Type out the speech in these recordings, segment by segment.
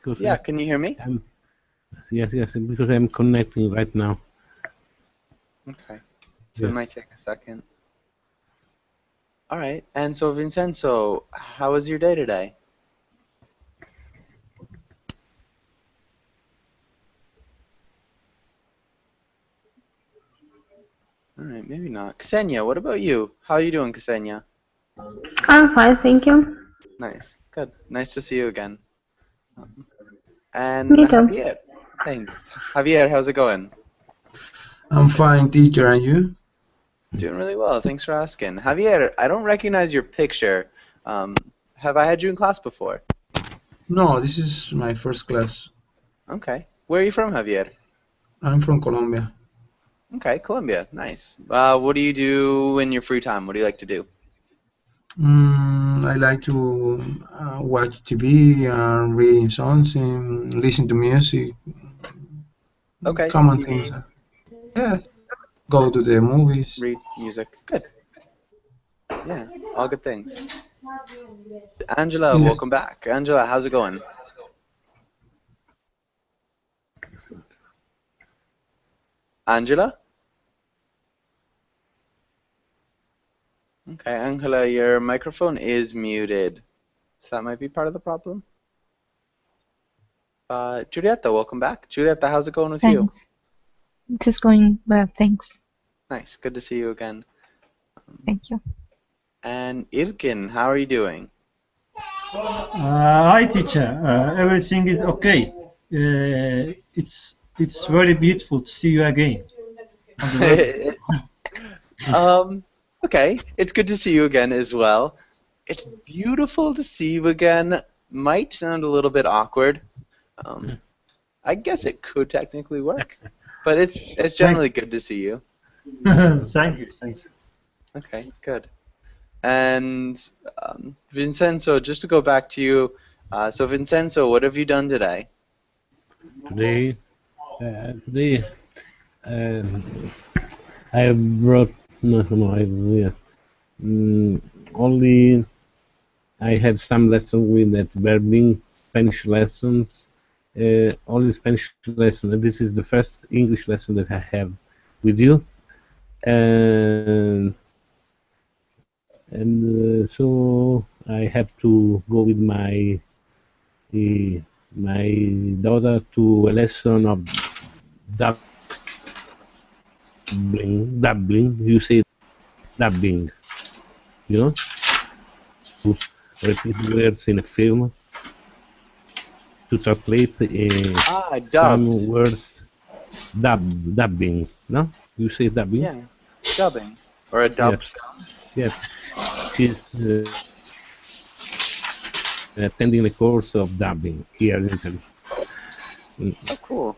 because Yeah, can you hear me? yes, because I'm connecting right now. Okay. So Yeah. it might take a second. All right. And so, Vincenzo, how was your day today? All right, maybe not. Ksenia, what about you? How are you doing, Ksenia? I'm fine, thank you. Nice. Good. Nice to see you again. Me And too. Javier. Thanks. Javier, how's it going? I'm fine, teacher, and you? Doing really well. Thanks for asking. Javier, I don't recognize your picture. Have I had you in class before? No, this is my first class. Okay. Where are you from, Javier? I'm from Colombia. Okay, Colombia. Nice. What do you do in your free time? What do you like to do? I like to watch TV and reading songs and listen to music, Okay, common things. TV, Yes, go to the movies. read music. Good. Yeah, all good things. Angela, Yes. welcome back. Angela, how's it going? Angela? Okay, Angela, your microphone is muted. So that might be part of the problem. Julieta, welcome back. Julieta, how's it going with you? Thanks. It is going well, thanks. Nice, good to see you again. Thank you. And Irkin, how are you doing? Hi, teacher. Everything is okay. It's very beautiful to see you again. Okay, it's good to see you again as well. It's beautiful to see you again. Might sound a little bit awkward. I guess it could technically work, but it's generally good to see you. Thank you. Okay, good. And Vincenzo, just to go back to you. So Vincenzo, what have you done today? Today, I brought only I had some lessons with that verbing, Spanish lessons, only Spanish lesson. This is the first English lesson that I have with you, and so I have to go with my daughter to a lesson of dubbing. You say dubbing, you know, to repeat words in a film, to translate some words. Dubbing, no? You say dubbing? Yeah, dubbing or a dubbed film. Yes, she's attending a course of dubbing here in Italy. Oh, cool.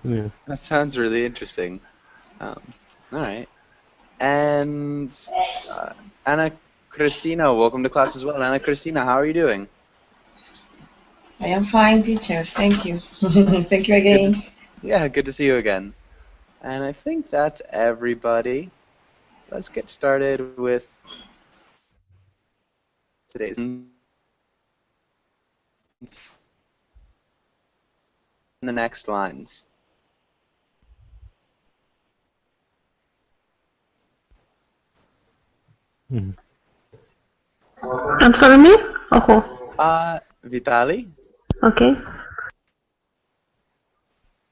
Yeah. That sounds really interesting. All right. And Anna Cristina, welcome to class as well. Anna Cristina, how are you doing? I am fine, teacher. Thank you. Thank you again. Good to see you again. And I think that's everybody. Let's get started with today's in the next lines. I'm sorry, me? Or who? Vitali? Okay.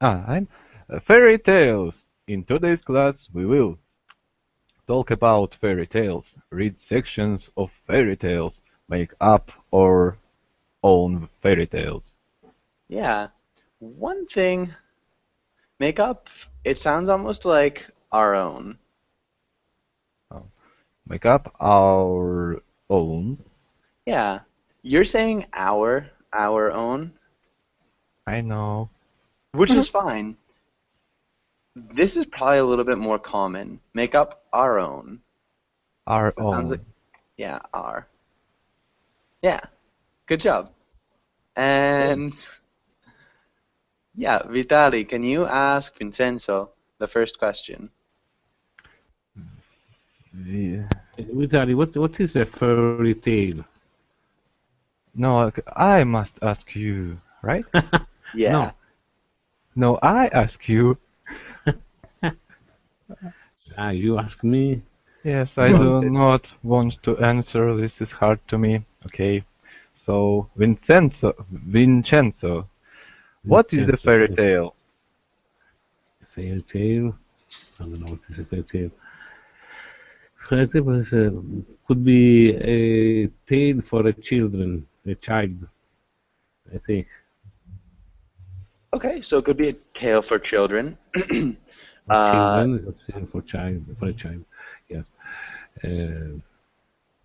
I'm fairy tales. In today's class, we will talk about fairy tales, read sections of fairy tales, make up our own fairy tales. Yeah. One thing, make up, it sounds almost like our own. Make up our own? Yeah. You're saying our own? I know. Which is fine. This is probably a little bit more common. Make up our own. Our So it sounds own. like, yeah, our. Yeah. Good job. And yeah, Vitali, can you ask Vincenzo the first question? Vitali, what is a fairy tale? No, I must ask you, right? Yeah. No, I ask you. You ask me. Yes, I do not want to answer. This is hard to me. Okay. So, Vincenzo, what is a Vincenzo. fairy tale? Fairy tale. I don't know what is a fairy tale. Fairy tale could be a tale for a children, a child. I think. Okay, so it could be a tale for children. Children, let's say for a child. Yes.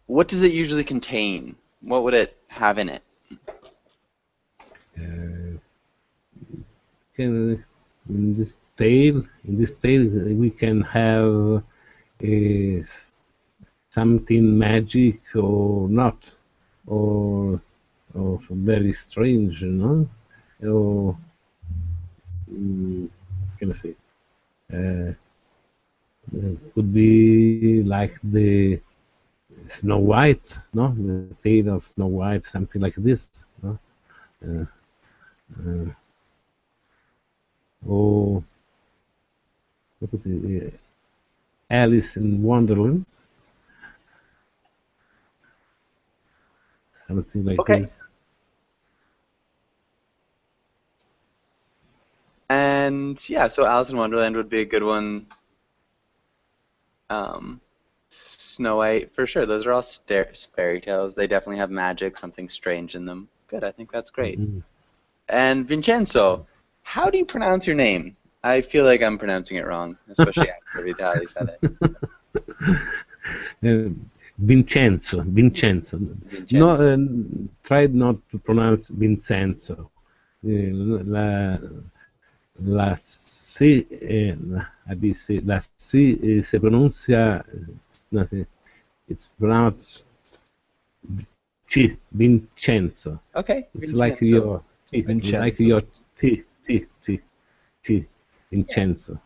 What does it usually contain? What would it have in it? In this tale, we can have something magic or not, or very strange, you know, or what can I say? Could be like the Snow White, no, the tale of Snow White, something like this, no? Or what could be, Alice in Wonderland, something like Okay. this. And yeah, so Alice in Wonderland would be a good one. Snow White, for sure. Those are all fairy tales. They definitely have magic, something strange in them. Good, I think that's great. Mm-hmm. And Vincenzo, how do you pronounce your name? I feel like I'm pronouncing it wrong, especially after Vitaly said it. Vincenzo. Vincenzo. No, try not to pronounce Vincenzo. La C, la C se pronuncia, no, it's pronounced T, Vincenzo. Okay. It's Vincenzo. like your T, Vincenzo. like your T, Vincenzo.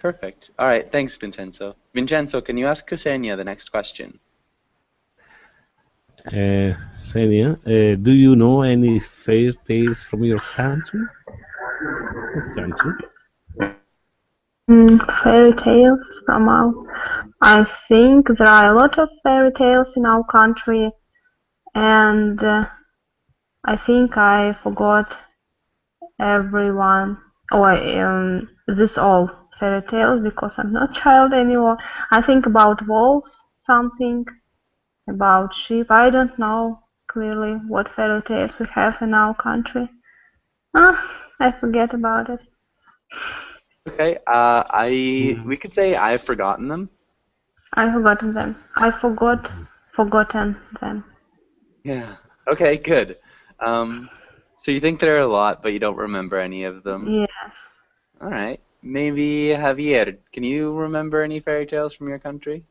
Perfect. All right, thanks, Vincenzo. Vincenzo, can you ask Ksenia the next question? Xenia, do you know any fairy tales from your country? What country? Fairy tales from our. I think there are a lot of fairy tales in our country, and I think I forgot everyone. This all fairy tales because I'm not child anymore. I think about wolves, something about sheep. I don't know clearly what fairy tales we have in our country. I forget about it. Okay, we could say I've forgotten them. I forgotten them. Forgotten them. Yeah. Okay, good. So you think there are a lot, but you don't remember any of them? Yes. All right. Maybe Javier, can you remember any fairy tales from your country?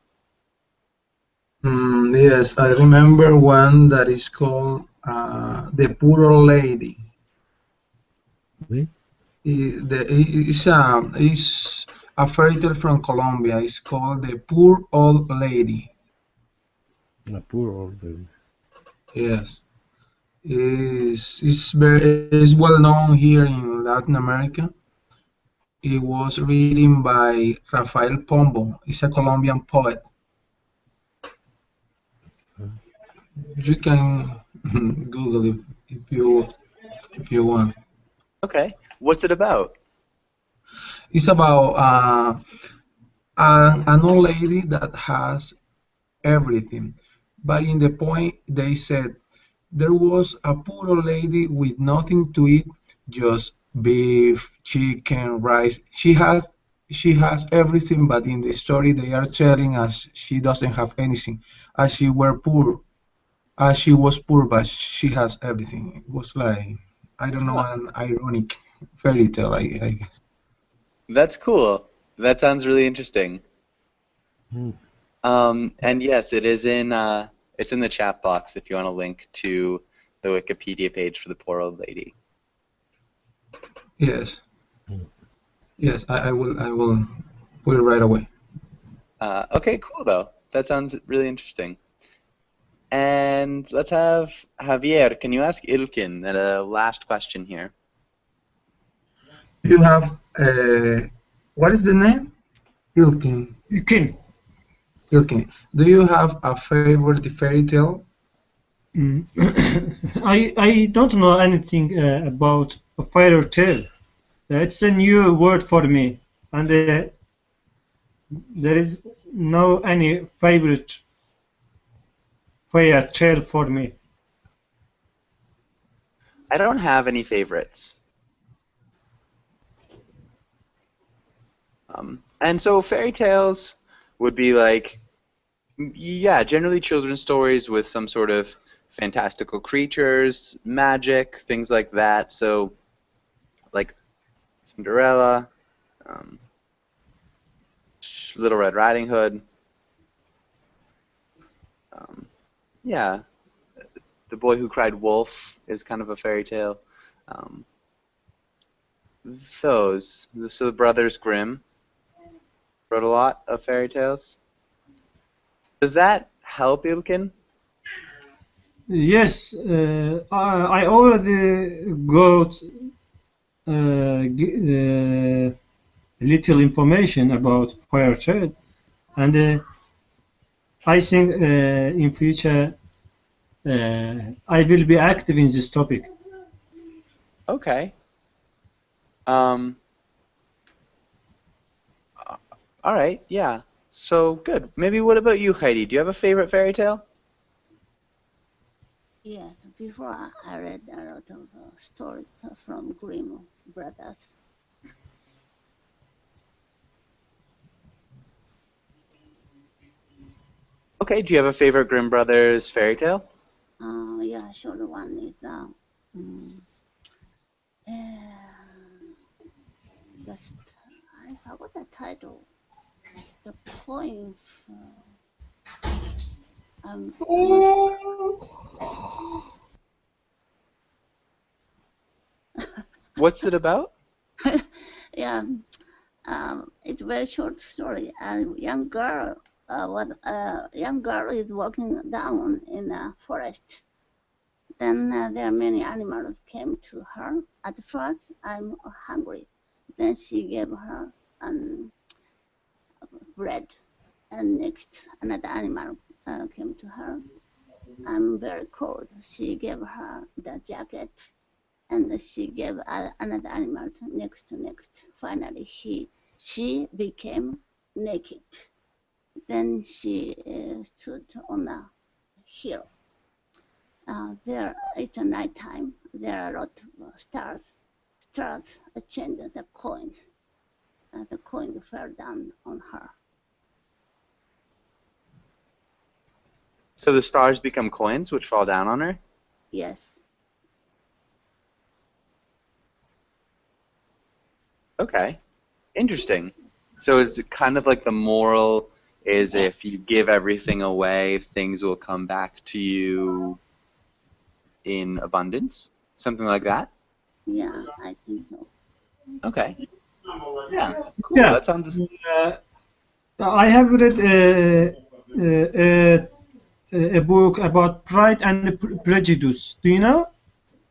Yes, I remember one that is called The Poor Old Lady. Oui? It's a fairy tale from Colombia. It's called The Poor Old Lady. A poor old lady. Yes. It's well known here in Latin America. It was written by Rafael Pombo. He's a Colombian poet. You can Google it if you want. Okay. What's it about? It's about an old lady that has everything, but in the point they said there was a poor old lady with nothing to eat, just beef, chicken, rice. She has everything, but in the story they are telling us she doesn't have anything, as she were poor, as she was poor, but she has everything. It was like, I don't know, an ironic fairy tale, I guess. That's cool. That sounds really interesting. And yes, it is it's in the chat box if you want a link to the Wikipedia page for the poor old lady. Yes. Yes, I will put it right away. Okay, cool though. That sounds really interesting. And let's have Javier. Can you ask Ilkin the last question here? You have, what is the name? Ilkin. Ilkin. Ilkin. Do you have a favorite fairy tale? I don't know anything about a fairy tale. It's a new word for me, and there is no any favorite fairy tale for me. I don't have any favorites. And so fairy tales would be like, yeah, generally children's stories with some sort of fantastical creatures, magic, things like that. So, like Cinderella, Little Red Riding Hood. Yeah, The Boy Who Cried Wolf is kind of a fairy tale. So the Brothers Grimm wrote a lot of fairy tales. Does that help, Ilkin? Yes, I already got little information about fairy tale, and I think in future I will be active in this topic. Okay. All right. Yeah. So good. Maybe what about you, Heidi? Do you have a favorite fairy tale? Yes, before I read a lot of stories from Grimm brothers. Okay. Do you have a favorite Grimm Brothers fairy tale? Yeah, sure. The one is just I forgot the title. The coin. What's it about? Yeah, it's a very short story. A young girl, young girl is walking down in a forest. Then there are many animals came to her. At first, I'm hungry. Then she gave her bread, and next another animal came to her. I'm very cold. She gave her the jacket, and she gave another animal next. Finally, she became naked. Then she stood on a hill. There, it's a night time. There are a lot of stars. Stars changed the coins. The coin fell down on her. So the stars become coins which fall down on her? Yes. Okay. Interesting. So it's kind of like the moral is if you give everything away, things will come back to you in abundance? Something like that? Yeah, I think so. Okay. Yeah, cool. Yeah. That sounds... I have read a book about Pride and Prejudice. Do you know?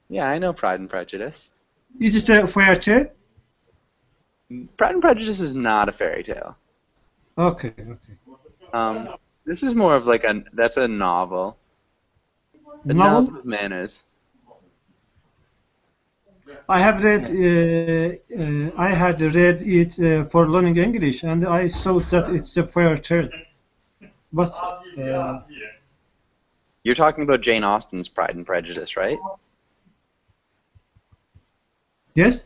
Yeah, I know Pride and Prejudice. Is it a fairy tale? Pride and Prejudice is not a fairy tale. Okay. This is more of like that's a novel. A novel of manners. I have read. I had read it for learning English, and I thought that it's a fairy tale. But you're talking about Jane Austen's Pride and Prejudice, right? Yes.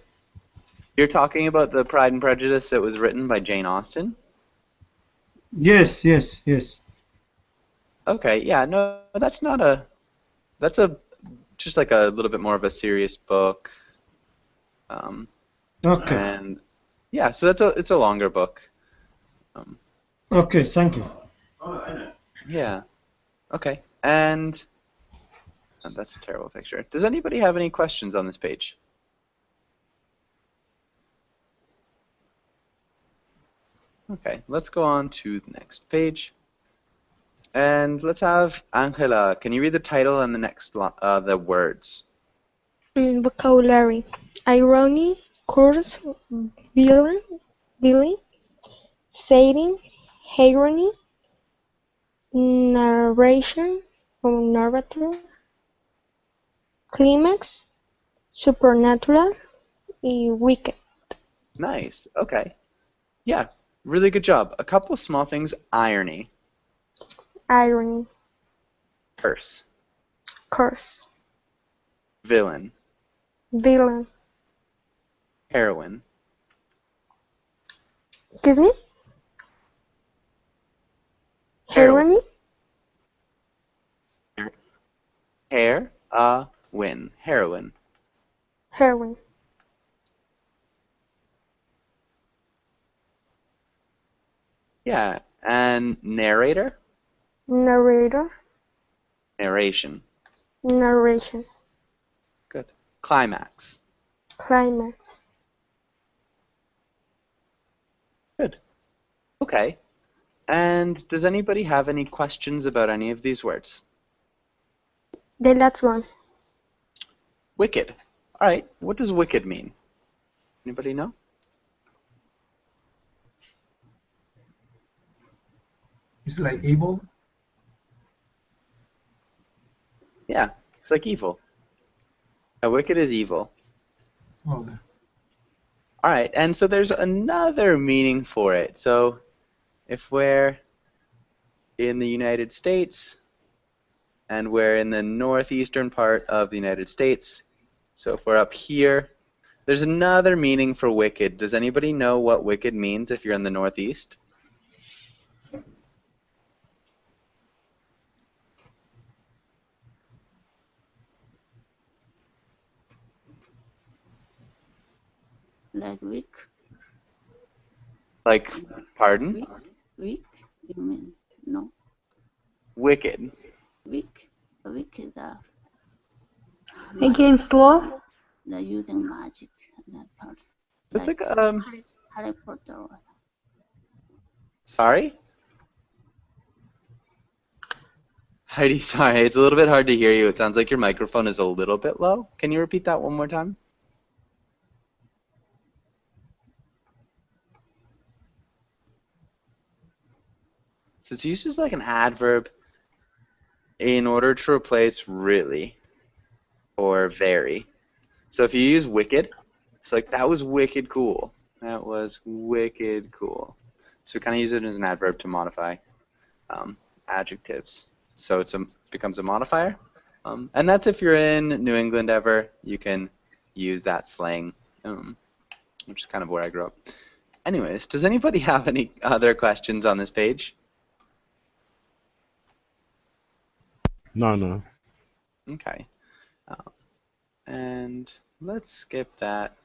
You're talking about the Pride and Prejudice that was written by Jane Austen? Yes. Okay, yeah, no, that's not a... That's just like a little bit more of a serious book. Okay. And yeah, so it's a longer book. Okay, thank you. Yeah. Okay, and that's a terrible picture. Does anybody have any questions on this page? Okay, let's go on to the next page. And let's have Angela. Can you read the title and the next the words? Vocabulary: irony, curse, villain, setting, irony, narration or narrator, climax, supernatural, wicked. Nice. Okay. Yeah. Really good job. A couple small things. Irony. Irony, Curse. curse, Villain. villain. Heroine. Excuse me? Heroine. Heroine, Win. Heroine. heroine, Yeah. And narrator. narrator, Narration. narration, Good. Climax. climax. Good. Okay. And does anybody have any questions about any of these words? The last one. Wicked. All right. What does wicked mean? Anybody know? It's like evil. Yeah. It's like evil. A wicked is evil. Okay. All right. And so there's another meaning for it. So if we're in the United States and we're in the northeastern part of the United States, so if we're up here, there's another meaning for wicked. Does anybody know what wicked means if you're in the northeast? Like weak. Like, pardon? Weak? Weak? You mean no? Wicked. Weak? Weak is Against law? they're using magic. That part. It's like Harry Potter. Sorry? Heidi, sorry, it's a little bit hard to hear you. It sounds like your microphone is a little bit low. Can you repeat that one more time? So it's used as like an adverb in order to replace really or very. So if you use wicked, it's like that was wicked cool. That was wicked cool. So we kind of use it as an adverb to modify adjectives. So it becomes a modifier. And that's if you're in New England ever, you can use that slang, which is kind of where I grew up. Anyways, does anybody have any other questions on this page? No. Okay. And let's skip that.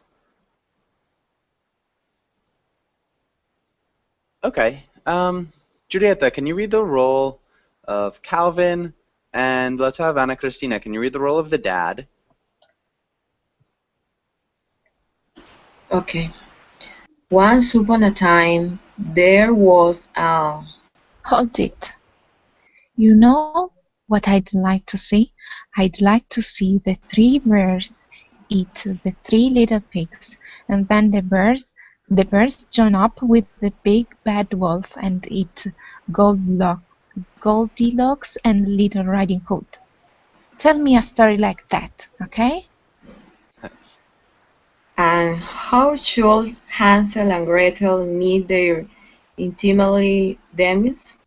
Okay. Julieta, can you read the role of Calvin? And let's have Ana Cristina. Can you read the role of the dad? Okay. Once upon a time, there was a... Hold it. You know what I'd like to see? I'd like to see the 3 bears eat the 3 little pigs, and then the bears join up with the big bad wolf and eat Goldilocks and Little Riding Hood. Tell me a story like that, okay? Nice. And how should Hansel and Gretel meet their intimately demise?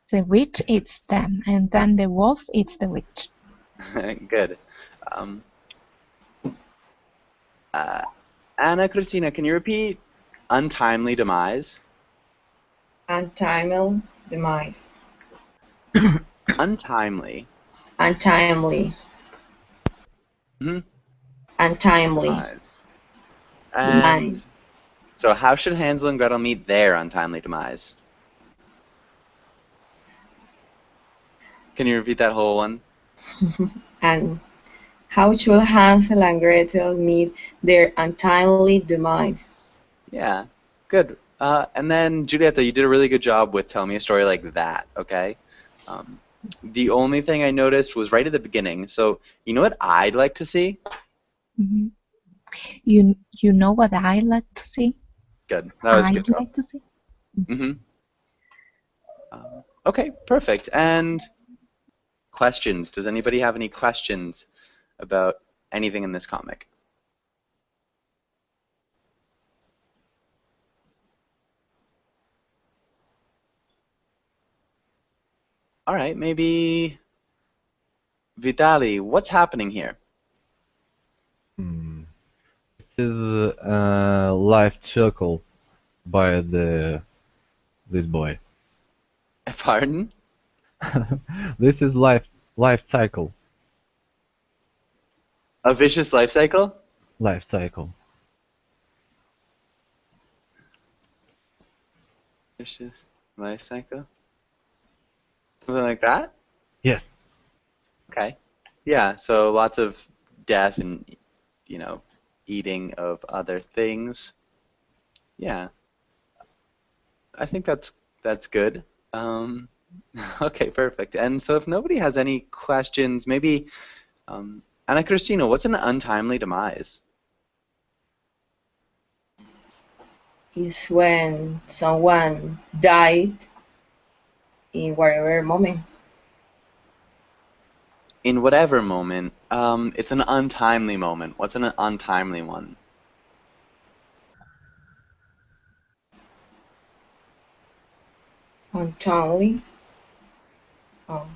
The witch eats them, and then the wolf eats the witch. Good. Ana Cristina, can you repeat untimely demise? Untimely demise. Untimely. Untimely. Mm-hmm. Untimely. Demise. And so how should Hansel and Gretel meet their untimely demise? Can you repeat that whole one? And how should Hansel and Gretel meet their untimely demise? Yeah, good. And then, Giulietta, you did a really good job with telling me a story like that, okay? The only thing I noticed was right at the beginning. So, you know what I'd like to see? Mhm. You know what I like to see? Good. That was a good I'd job. like to see. Mm-hmm. Okay, perfect. And questions. Does anybody have any questions about anything in this comic? All right, maybe Vitali, what's happening here? This is a life circle by this boy. Pardon? This is life cycle. A vicious life cycle? Life cycle. Vicious life cycle? Something like that? Yes. Okay. Yeah, so lots of death and, eating of other things. Yeah. I think that's good. Okay, perfect. And so if nobody has any questions, maybe, Ana Cristina, what's an untimely demise? Is when someone died in whatever moment. In whatever moment, it's an untimely moment. What's an untimely one? Untimely. Oh.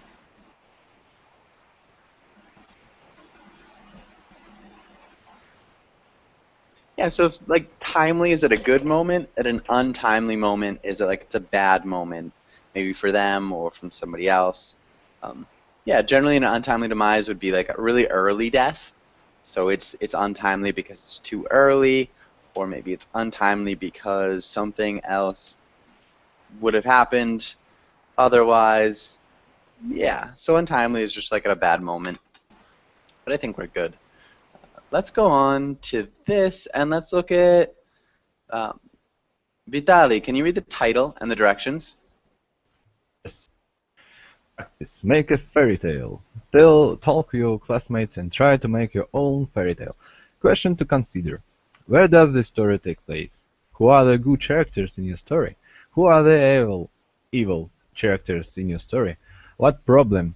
Yeah, so if, like, timely is at a good moment, at an untimely moment is like it's a bad moment, maybe for them or from somebody else. Yeah, generally an untimely demise would be like a really early death. So it's untimely because it's too early, or maybe it's untimely because something else would have happened otherwise. Yeah, so untimely is just like at a bad moment. But I think we're good. Let's go on to this, and let's look at Vitali. Can you read the title and the directions? Practice. Make a fairy tale. Talk to your classmates and try to make your own fairy tale. Question to consider. Where does the story take place? Who are the good characters in your story? Who are the evil characters in your story? What problem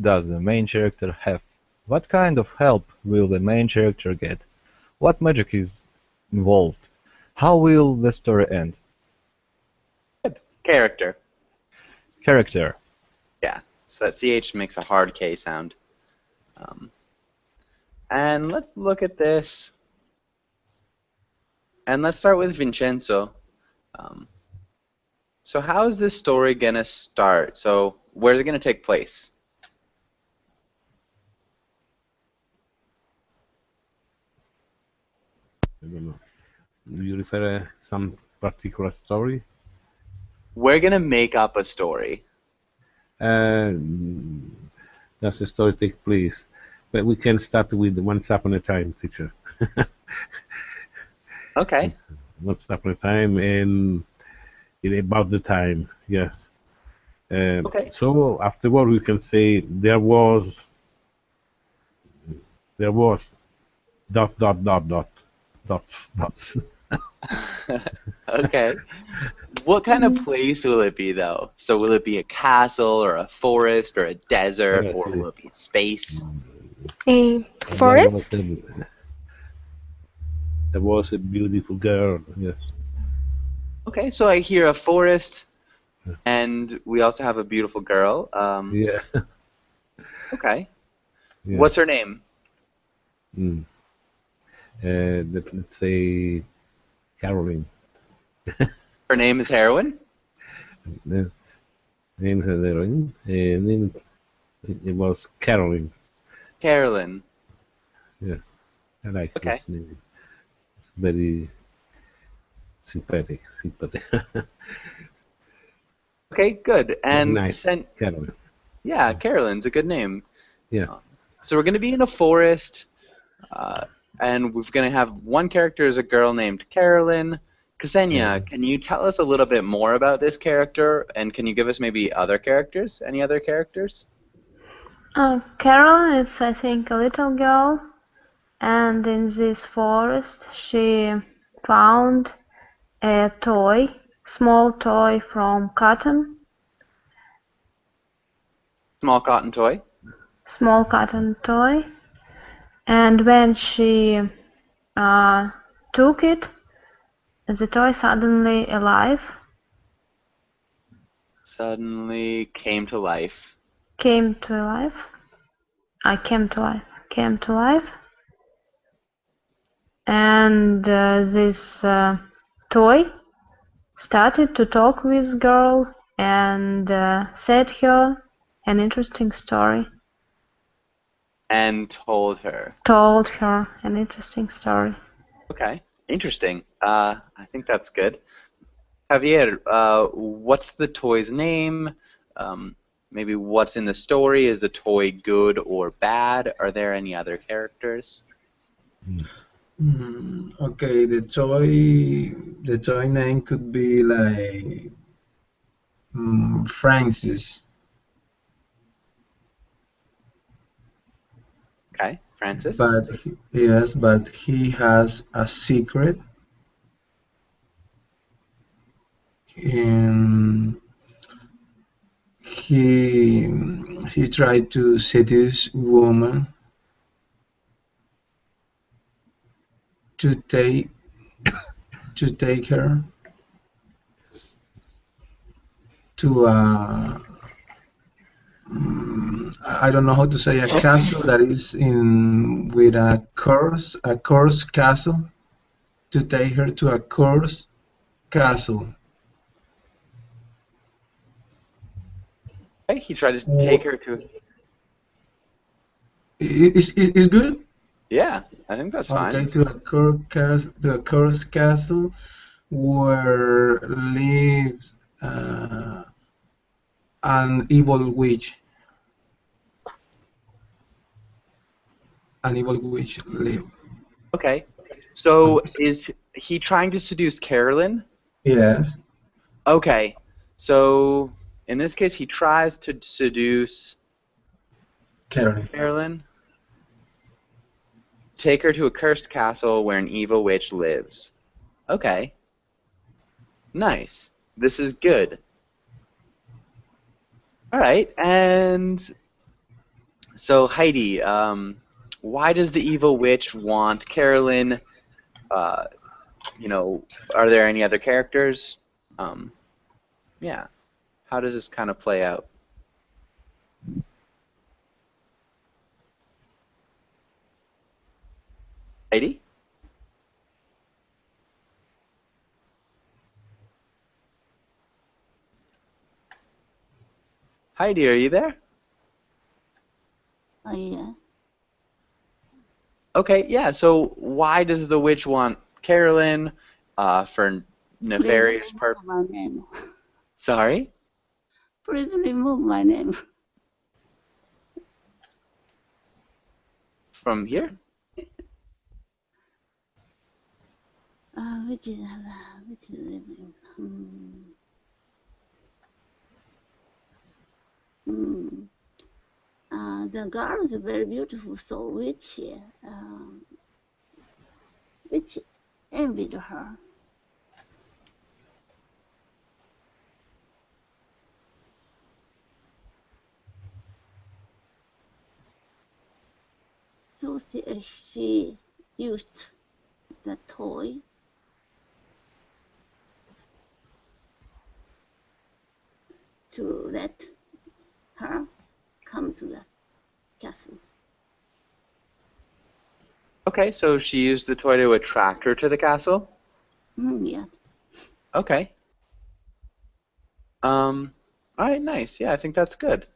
does the main character have? What kind of help will the main character get? What magic is involved? How will the story end? Character. Character. Yeah, so that CH makes a hard K sound. And let's look at this. And let's start with Vincenzo. So how is this story going to start? So where's it going to take place? I don't know. Do you refer to some particular story? We're going to make up a story. Does the story take place? But we can start with Once Upon a Time, teacher. Okay. Once Upon a Time and about the time, yes. Okay. So afterward we can say there was dots. Okay. What kind of place will it be, though? So will it be a castle or a forest or a desert, or will it be space? A forest? There was a beautiful girl, yes. Okay, so I hear a forest, and we also have a beautiful girl. Yeah. Okay. Yeah. What's her name? Let's say Caroline. Her name is Heroine? Name Heroine. And it was Caroline. Carolyn. Yeah. I like Okay. this name. It's very sympathetic. Okay, good. And nice. Caroline. Yeah, Carolyn's a good name. Yeah. So we're going to be in a forest, and we're going to have one character is a girl named Carolyn, Ksenia, can you tell us a little bit more about this character, and can you give us maybe other characters? Any other characters? Carol is, I think, a little girl, and in this forest she found a toy, small toy from cotton, Small cotton toy. small cotton toy, and when she took it, the toy suddenly alive, Suddenly came to life. came to life. Came to life, and this toy started to talk with girl and said her an interesting story. And told her. Told her an interesting story. Okay, interesting. I think that's good. Javier, what's the toy's name? Maybe what's in the story? Is the toy good or bad? Are there any other characters? Okay, the toy name could be like Francis. Okay, Francis. But yes, but he has a secret. He tried to seduce woman to take her to a I don't know how to say, a castle that is in with a cursed castle, to take her to a cursed castle. Okay, he tried to take her to. Is good? Yeah, I think that's fine. Okay, to a cursed castle where lives an evil witch. An evil witch live. Okay, so is he trying to seduce Carolyn? Yes. Okay, so in this case, he tries to seduce Carolyn. Take her to a cursed castle where an evil witch lives. Okay. Nice. This is good. All right, and so Heidi, why does the evil witch want Carolyn? You know, are there any other characters? Yeah. How does this kind of play out? Heidi? Heidi, are you there? Oh, yeah. Okay, yeah, so why does the witch want Carolyn for nefarious purposes? My name. Sorry? Please remove my name. From here? Which is living. The girl is very beautiful, so which envied her. So she used the toy to let her come to the castle. Okay, so she used the toy to attract her to the castle? Yeah. Okay. Alright, nice. Yeah, I think that's good.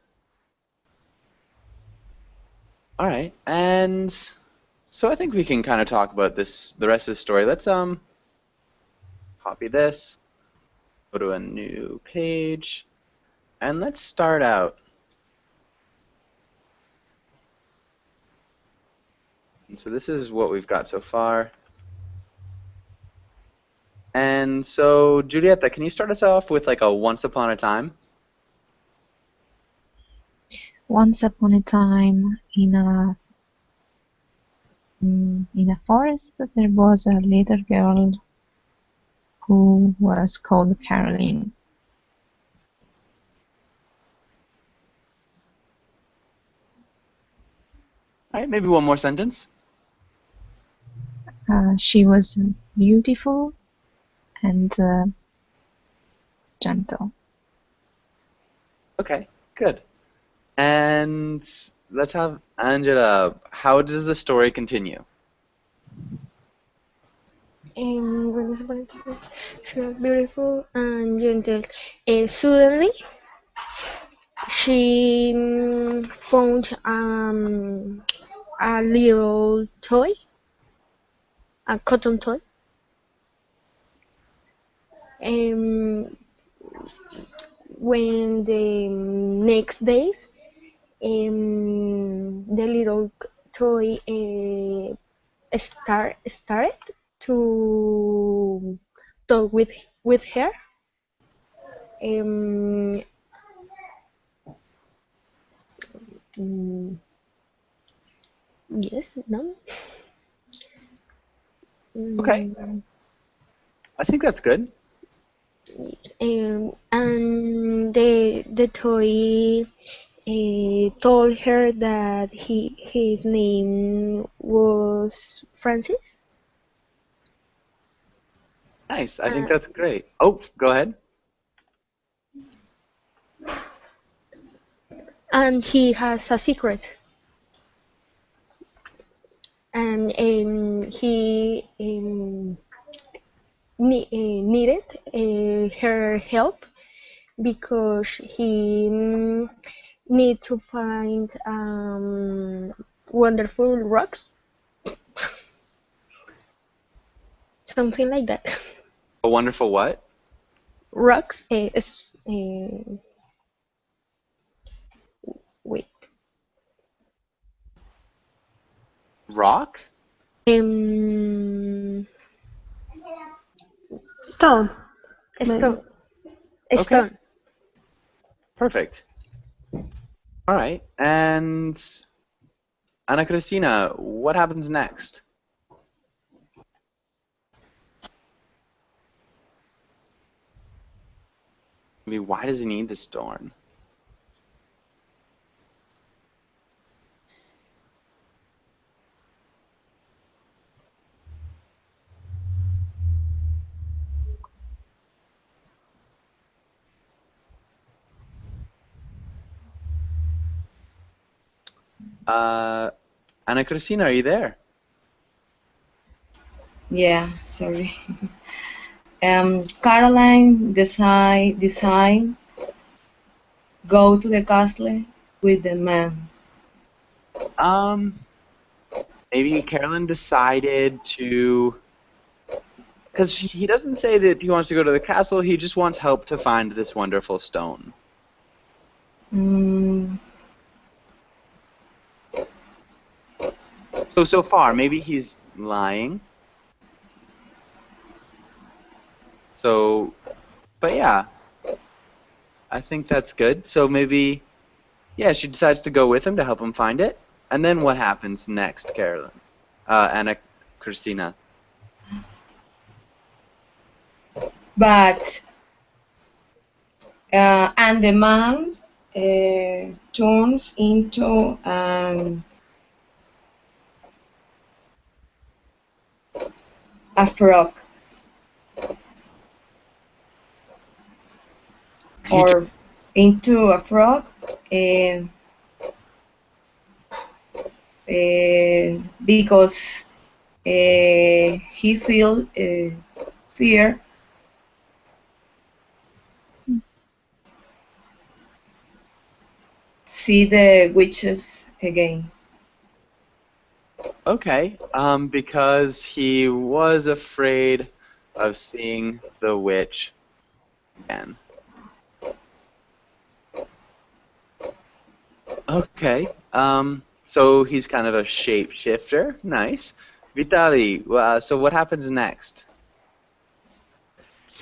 Alright, and so I think we can kind of talk about the rest of the story. Let's copy this, go to a new page, and let's start out. And so this is what we've got so far. And And so, Julieta, can you start us off with like a once upon a time? Once upon a time, in a forest, there was a little girl who was called Caroline. All right, maybe one more sentence. She was beautiful and gentle. Okay, good. And let's have Angela. How does the story continue? Once upon a time, she was beautiful and gentle. Suddenly, she found a little toy, a cotton toy. When the next days, the little toy started to talk with her. Yes, no. Okay. I think that's good. And the toy told her that his name was Francis. Nice. I think that's great. Oh, go ahead. And he has a secret. And he needed her help because he need to find wonderful rocks. Something like that. A wonderful what? Rocks. Wait. Rock? Stone. A stone. A Okay. stone. Perfect. All right. And Ana Cristina, what happens next? I mean, why does he need the stone? Ana Cristina, are you there? Yeah, sorry. Caroline decide go to the castle with the man. Maybe Carolyn decided to, because he doesn't say that he wants to go to the castle. He just wants help to find this wonderful stone. So far, maybe he's lying. So, but yeah, I think that's good. So maybe, yeah, she decides to go with him to help him find it. And then what happens next, Carolyn? Ana Cristina. But and the man turns into a frog, or into a frog, because he feel fear. See the witches again. Okay, because he was afraid of seeing the witch again. Okay, so he's kind of a shapeshifter. Nice. Vitali, so what happens next?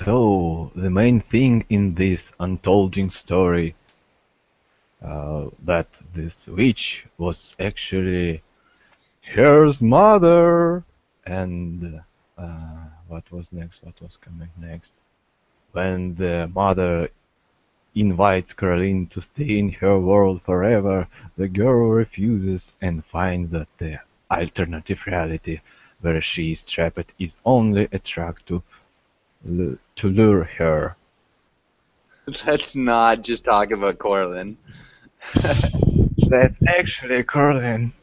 So, the main thing in this untold story that this witch was actually her's mother, and what was next? What was coming next? When the mother invites Caroline to stay in her world forever, the girl refuses and finds that the alternative reality where she is trapped is only a trap to lure her. Let's not just talk about Corlin. That's actually Caroline.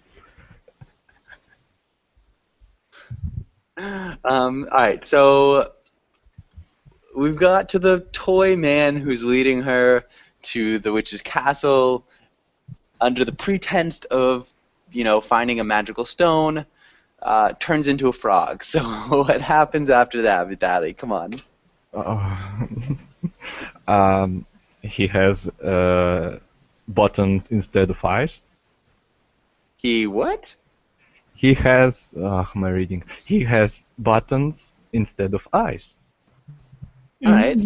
Alright, so we've got to the toy man who's leading her to the witch's castle under the pretense of, finding a magical stone, turns into a frog. So what happens after that, Vitaly? Come on. He has buttons instead of eyes. He what? He has, how am I reading? He has buttons instead of eyes. Alright.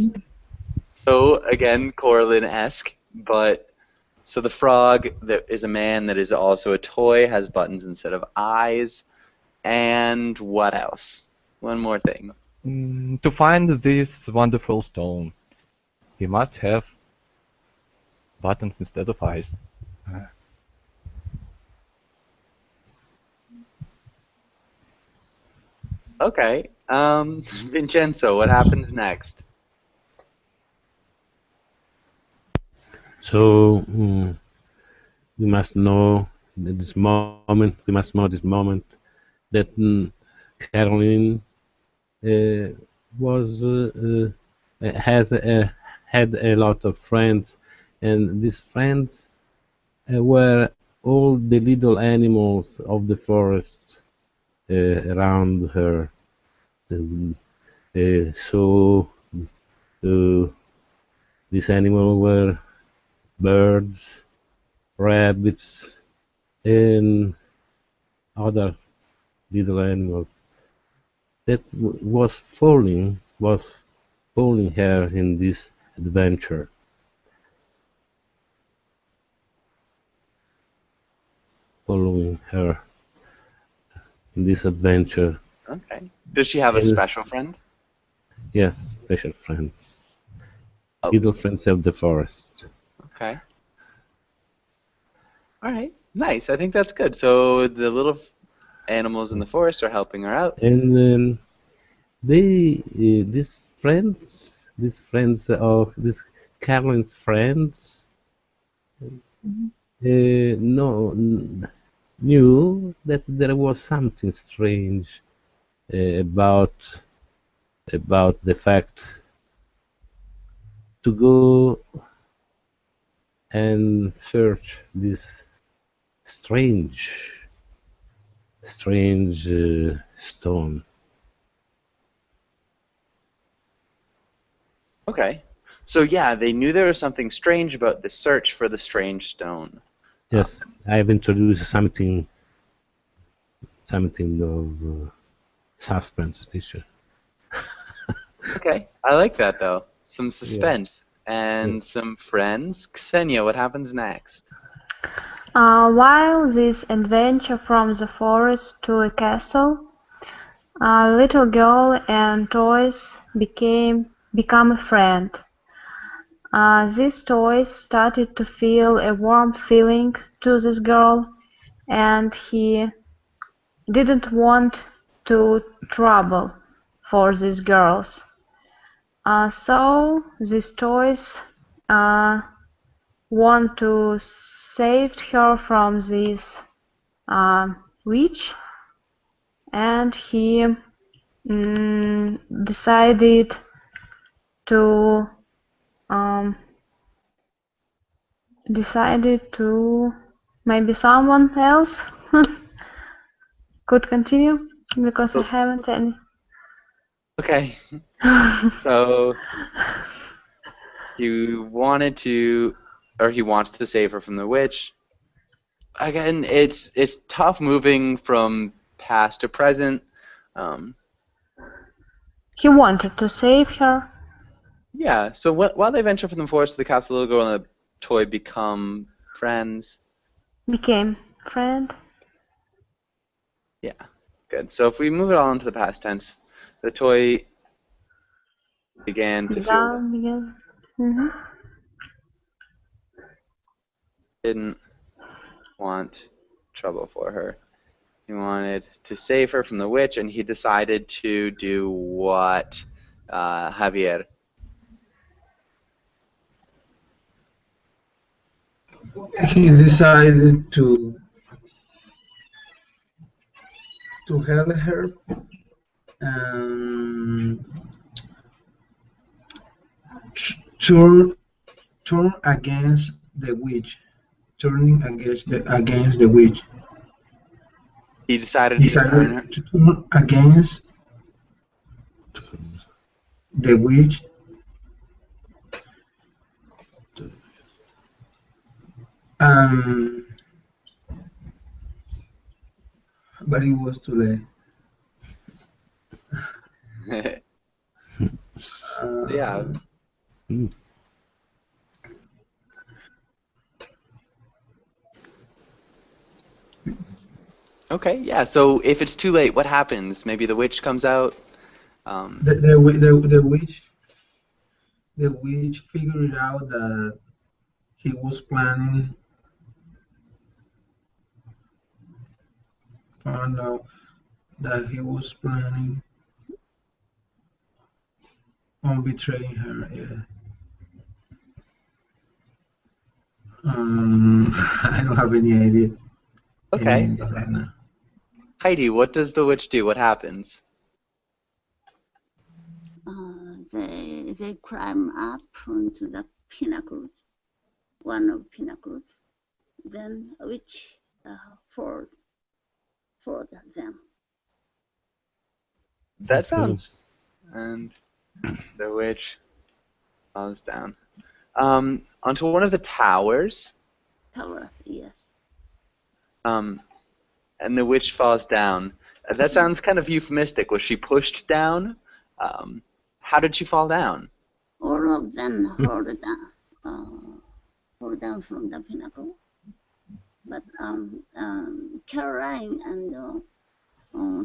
So, again, Corlin-esque, but so the frog that is a man that is also a toy, has buttons instead of eyes, and what else? One more thing. To find this wonderful stone, he must have buttons instead of eyes. Okay. Vincenzo, what happens next? So we must know this moment. We must know this moment that Caroline had a lot of friends, and these friends were all the little animals of the forest around her. So these animals were birds, rabbits, and other little animals that was following her in this adventure. Following her in this adventure. Okay. Does she have a special friend? Yes, special friends. Little friends of the forest. Okay. Alright. Nice. I think that's good. So the little animals in the forest are helping her out. And these friends of this Caroline's friends, knew that there was something strange about the fact to go and search this strange stone. Okay. So yeah, they knew there was something strange about the search for the strange stone. Yes, I've introduced something of suspense, teacher. Okay, I like that though. Some suspense and some friends. Ksenia, what happens next? While this adventure from the forest to a castle, a little girl and toys become a friend. These toys started to feel a warm feeling to this girl, and he didn't want to trouble for these girls. So these toys want to save her from this witch, and he decided to maybe someone else could continue because I haven't any. Okay. So he wanted to, or he wants to save her from the witch. Again, it's tough moving from past to present. He wanted to save her, Yeah. So while they venture from the forest to the castle, the little girl and the toy become friends. Became friend. Yeah. Good. So if we move it all into the past tense, the toy began to feel that Began. Mm-hmm. he didn't want trouble for her. He wanted to save her from the witch, and he decided to do what, Javier? He decided to help her and turn against the witch. Turning against the witch. He decided He to turn her. decided to turn against the witch. Um, but it was too late. Yeah. Okay, yeah. So if it's too late, what happens? Maybe the witch comes out. The witch figured out that he was planning. Found out that he was planning on betraying her. Yeah. I don't have any idea. Okay. Right now. Heidi, what does the witch do? What happens? They climb up onto the pinnacles, one of pinnacles. Then a witch followed them. That sounds. And the witch falls down. Onto one of the towers. Towers, yes. And the witch falls down. That sounds kind of euphemistic. Was she pushed down? How did she fall down? All of them fall down from the pinnacle. But Caroline and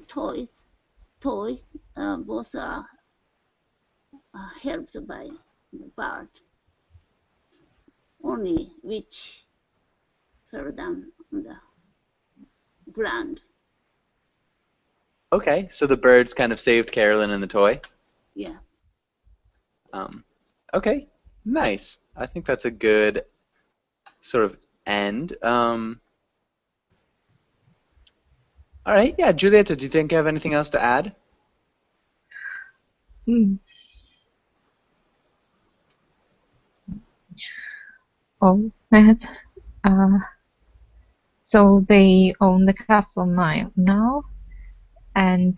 Toy, both are helped by the bird. Only witch fell down on the ground. Okay, so the birds kind of saved Carolyn and the toy. Yeah. Okay, nice. I think that's a good sort of end. All right, yeah, Julieta, do you think you have anything else to add? Oh, so they own the castle now, and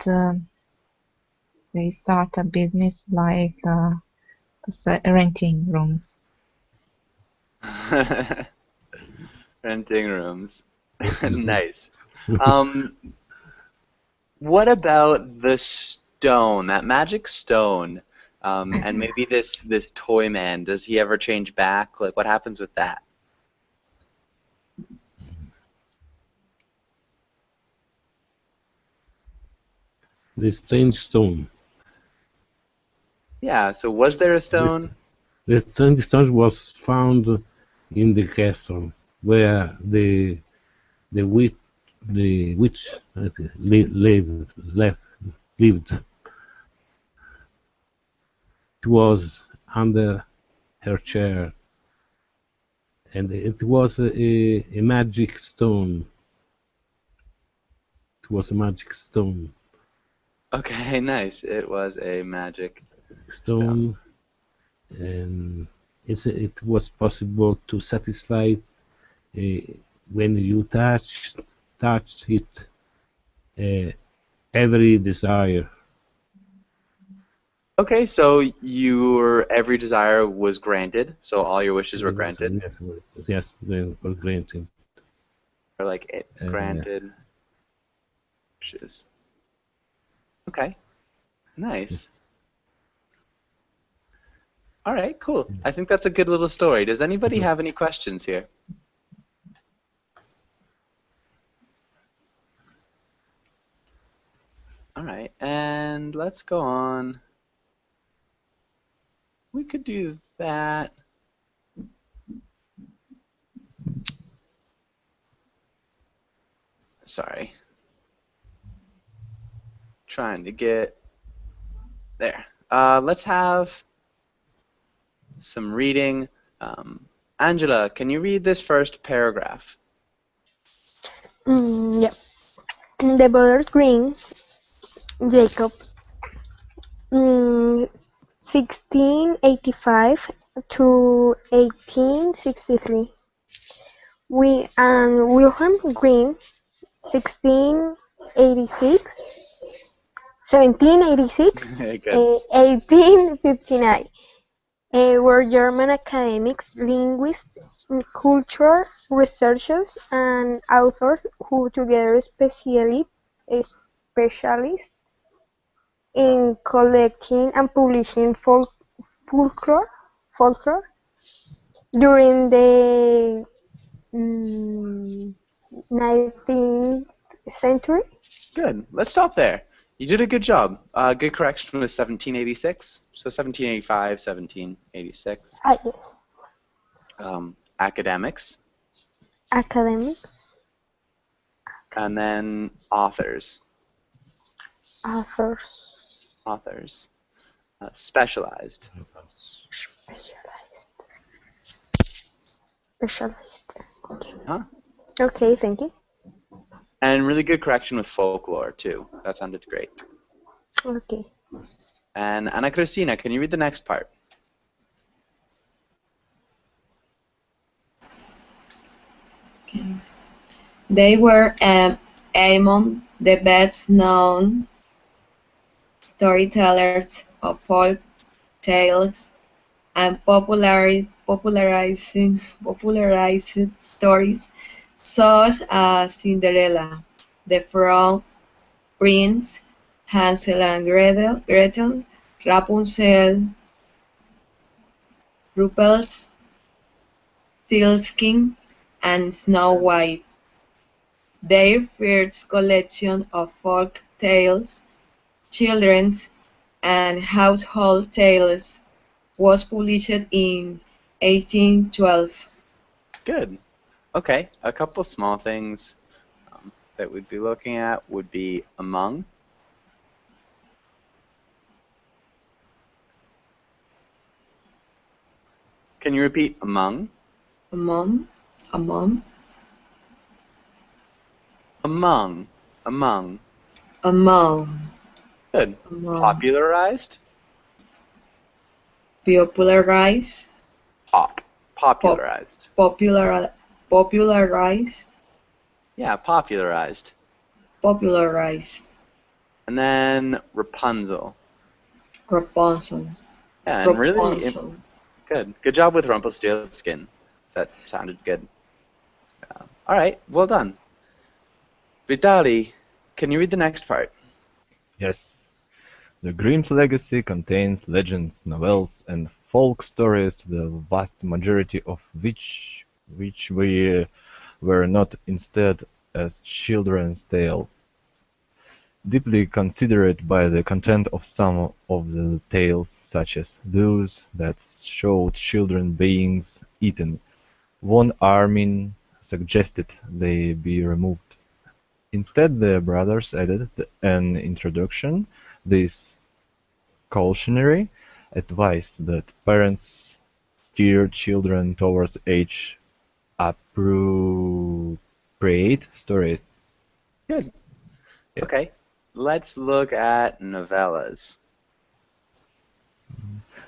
they start a business like renting rooms. Renting rooms. Nice. What about the stone, that magic stone? And maybe this toy man, does he ever change back? Like, what happens with that? The strange stone. Yeah, so was there a stone? The strange stone was found in the castle where the witch lived. It was under her chair, and it was a magic stone. It was a magic stone. Okay, nice. It was a magic stone, and it was possible to satisfy when you touched it every desire. Okay, so your every desire was granted, so all your wishes were granted. Yes, they were granted. Or like it granted wishes. Okay, nice. All right, cool. I think that's a good little story. Does anybody have any questions here? All right, and let's go on. We could do that. Sorry. Trying to get there. Let's have some reading. Angela, can you read this first paragraph? Yeah. The brothers Green, Jacob, 1685 to 1863. Wilhelm Green, 1686, 1786, Good. 1859. Were German academics, linguists, cultural researchers, and authors who together specialized in collecting and publishing folklore during the 19th century. Good. Let's stop there. You did a good job. Good correction was 1786. So 1785, 1786. Yes. Academics. Academics. And then authors. Authors. Specialized. Specialized. Okay. Huh? Okay, thank you. And really good correction with folklore, too. That sounded great. Okay. And Ana Cristina, can you read the next part? Okay. They were among the best known storytellers of folk tales and popularized stories such as Cinderella, The Frog Prince, Hansel and Gretel, Rapunzel, Rumpelstiltskin, and Snow White. Their first collection of folk tales, children's and household tales, was published in 1812. Good. Okay, a couple small things that we'd be looking at would be among. Can you repeat among? Among. Among. Good. Among. Popularized? Popularized. Popularized. Popularized. Yeah, popularized. Popularized. And then Rapunzel. Rapunzel. Yeah, and really Rapunzel. good. Good job with Rumpelstiltskin. That sounded good. All right, well done. Vitali, can you read the next part? Yes. The Grimm's legacy contains legends, novels, and folk stories, the vast majority of which were not instead as children's tales. Deeply considered by the content of some of the tales, such as those that showed children being eaten, von Arnim suggested they be removed. Instead, the brothers added an introduction, this cautionary advice that parents steer children towards age-appropriate stories. Good. Yeah. Okay, let's look at novellas.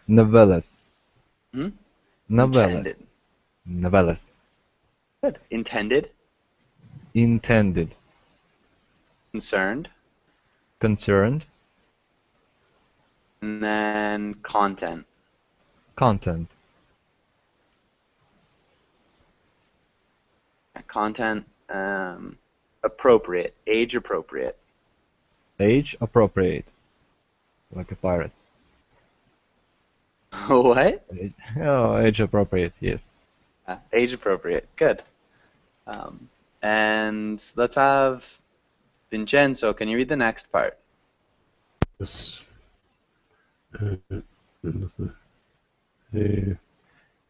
Novellas. Hmm? Novellas. Intended. Novellas. Good. Intended. Intended. Concerned. Concerned. And then content. Content. Content. Appropriate. Age appropriate. Age appropriate. Like a pirate. What? Oh, age appropriate, yes. Age appropriate. Good. And let's have Vincenzo. Can you read the next part? Yes.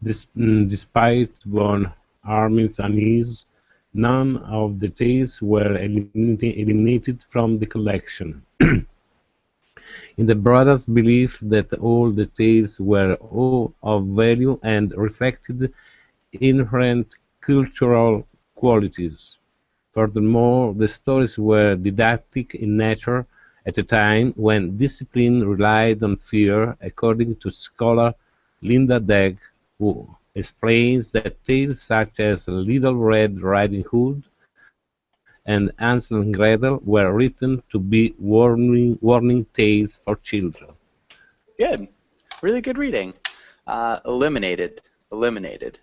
Despite von Armin's unease, none of the tales were eliminated from the collection. In the brothers' belief that all the tales were of value and reflected inherent cultural qualities. Furthermore, the stories were didactic in nature at a time when discipline relied on fear, according to scholar Linda Degg, who explains that tales such as Little Red Riding Hood and Hansel and Gretel were written to be warning tales for children. Good. Really good reading. Eliminated. Eliminated.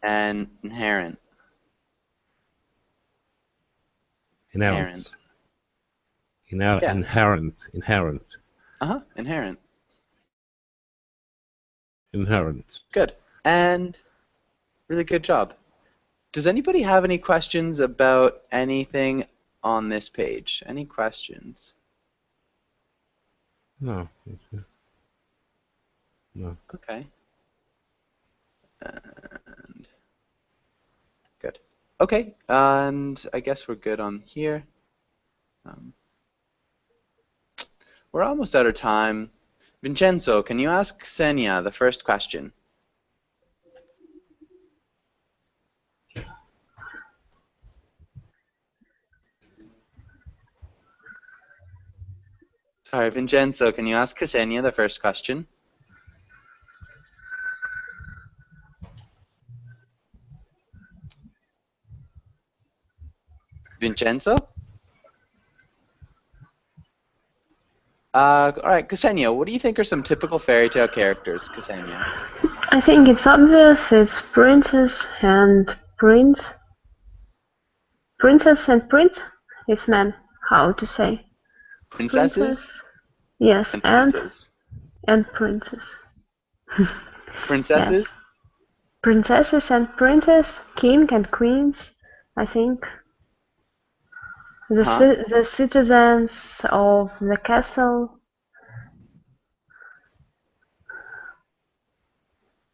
And inherent. Inherent. Yeah. Inherent. Inherent. Inherent. Good. And really good job. Does anybody have any questions about anything on this page? Any questions? No. No. Okay. And good. Okay, and I guess we're good on here. We're almost out of time. Vincenzo, can you ask Ksenia the first question? Sorry, Vincenzo, can you ask Ksenia the first question? Vincenzo? All right, Ksenia, what do you think are some typical fairy tale characters, Ksenia? I think it's obvious. It's princess and prince. Princess and prince? It's man. How to say? Princesses? Princess. Yes, And princes. and princess. Princesses? Yes. Princesses and princes, king and queens, I think. The citizens of the castle.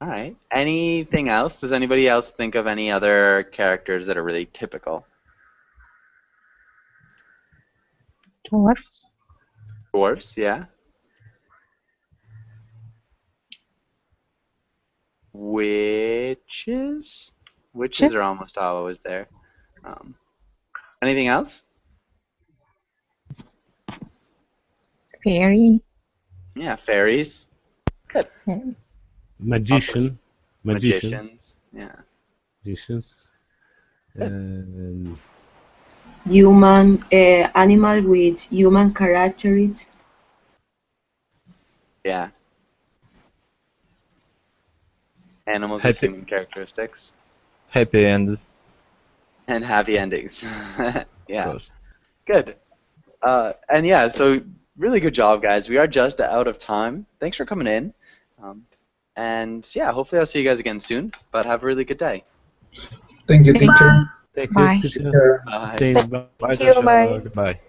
All right. Anything else? Does anybody else think of any other characters that are really typical? Dwarfs. Dwarfs, yeah. Witches? Witches are almost always there. Anything else? Fairy. Yeah, fairies. Good. Yes. Magicians. Yeah. Magicians. Human, animal with human characteristics. Yeah. Animals with human characteristics. Happy endings. And happy endings. Yeah. Good. And yeah, so really good job, guys. We are just out of time. Thanks for coming in. And yeah, hopefully I'll see you guys again soon. But have a really good day. Thank you, teacher. Thank Bye. you. Bye. Say bye. Thank you. Bye. Goodbye.